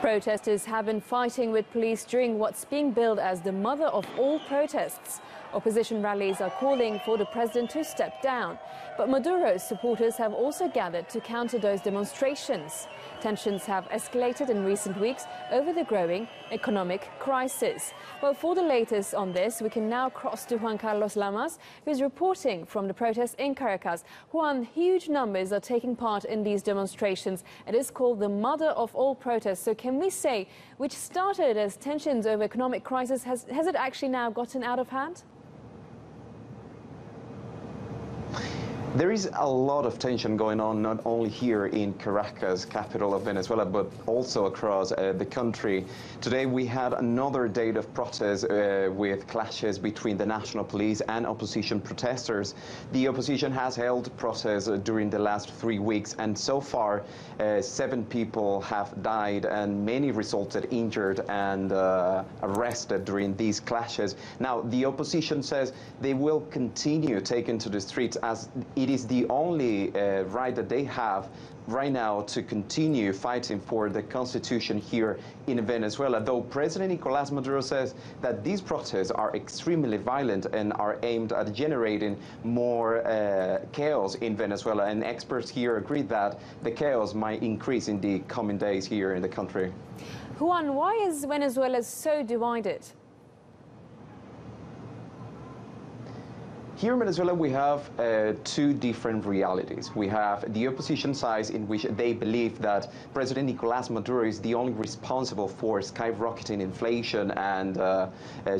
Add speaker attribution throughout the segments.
Speaker 1: Protesters have been fighting with police during what's being billed as the mother of all protests. Opposition rallies are calling for the president to step down. But Maduro's supporters have also gathered to counter those demonstrations. Tensions have escalated in recent weeks over the growing economic crisis. Well, for the latest on this, we can now cross to Juan Carlos Lamas, who is reporting from the protests in Caracas. Juan, huge numbers are taking part in these demonstrations. It is called the mother of all protests. So can we say, which started as tensions over economic crisis, has it actually now gotten out of hand?
Speaker 2: There is a lot of tension going on, not only here in Caracas, capital of Venezuela, but also across the country. Today we had another day of protests with clashes between the national police and opposition protesters. The opposition has held protests during the last 3 weeks, and so far 7 people have died and many resulted injured and arrested during these clashes. Now, the opposition says they will continue taking to the streets as it is the only right that they have right now to continue fighting for the constitution here in Venezuela, though President Nicolas Maduro says that these protests are extremely violent and are aimed at generating more chaos in Venezuela, and experts here agree that the chaos might increase in the coming days here in the country.
Speaker 1: Juan, why is Venezuela so divided?
Speaker 2: Here in Venezuela, we have 2 different realities. We have the opposition side, in which they believe that President Nicolas Maduro is the only responsible for skyrocketing inflation and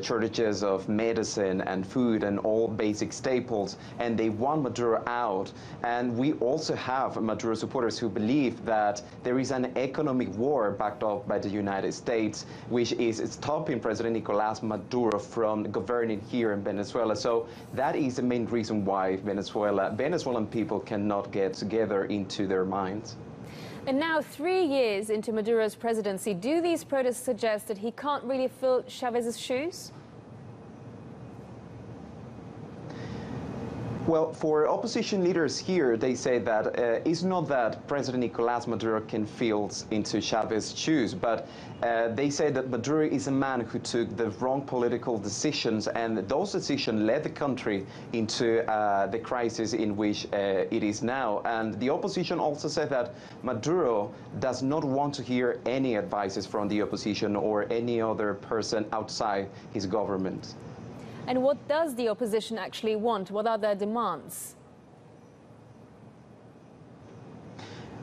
Speaker 2: shortages of medicine and food and all basic staples, and they want Maduro out. And we also have Maduro supporters who believe that there is an economic war backed up by the United States, which is stopping President Nicolas Maduro from governing here in Venezuela. So that is the main reason why Venezuelan people cannot get together into their minds.
Speaker 1: And now, 3 years into Maduro's presidency, do these protests suggest that he can't really fill Chavez's shoes?
Speaker 2: Well, for opposition leaders here, they say that it's not that President Nicolas Maduro can fill into Chavez's shoes, but they say that Maduro is a man who took the wrong political decisions, and those decisions led the country into the crisis in which it is now. And the opposition also said that Maduro does not want to hear any advices from the opposition or any other person outside his government.
Speaker 1: And what does the opposition actually want? What are their demands?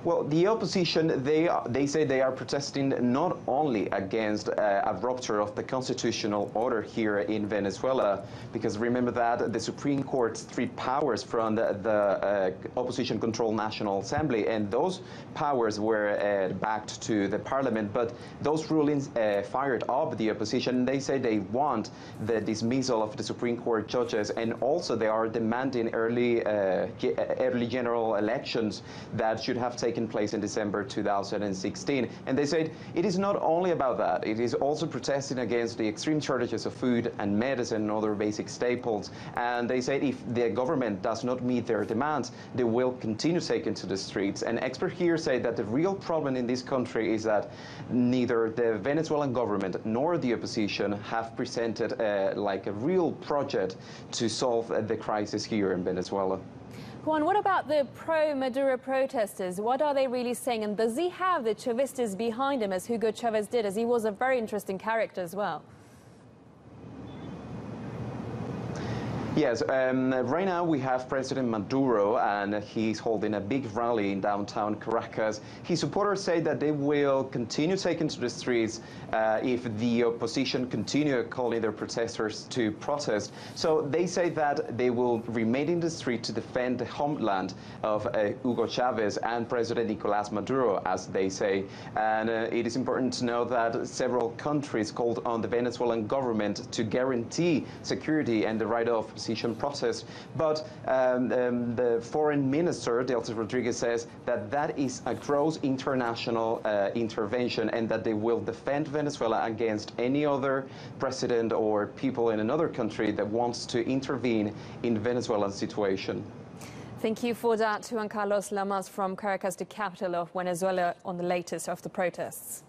Speaker 2: Well, the opposition, they say they are protesting not only against a rupture of the constitutional order here in Venezuela, because remember that the Supreme Court stripped powers from the opposition-controlled National Assembly, and those powers were backed to the parliament, but those rulings fired up the opposition. They say they want the dismissal of the Supreme Court judges, and also they are demanding early general elections that should have taken place in December 2016. And they said it is not only about that, it is also protesting against the extreme shortages of food and medicine and other basic staples. And they said if the government does not meet their demands, they will continue taking to the streets. And experts here say that the real problem in this country is that neither the Venezuelan government nor the opposition have presented like a real project to solve the crisis here in Venezuela.
Speaker 1: Juan, what about the pro-Maduro protesters? What are they really saying? And does he have the Chavistas behind him, as Hugo Chavez did, as he was a very interesting character as well?
Speaker 2: Yes, right now we have President Maduro, and he's holding a big rally in downtown Caracas. His supporters say that they will continue taking to the streets if the opposition continue calling their protesters to protest. So they say that they will remain in the street to defend the homeland of Hugo Chavez and President Nicolas Maduro, as they say. And it is important to know that several countries called on the Venezuelan government to guarantee security and the right of opposition protest. But the foreign minister, Delcy Rodriguez, says that that is a gross international intervention, and that they will defend Venezuela against any other president or people in another country that wants to intervene in Venezuela's situation.
Speaker 1: Thank you for that, Juan Carlos Lamas from Caracas, the capital of Venezuela, on the latest of the protests.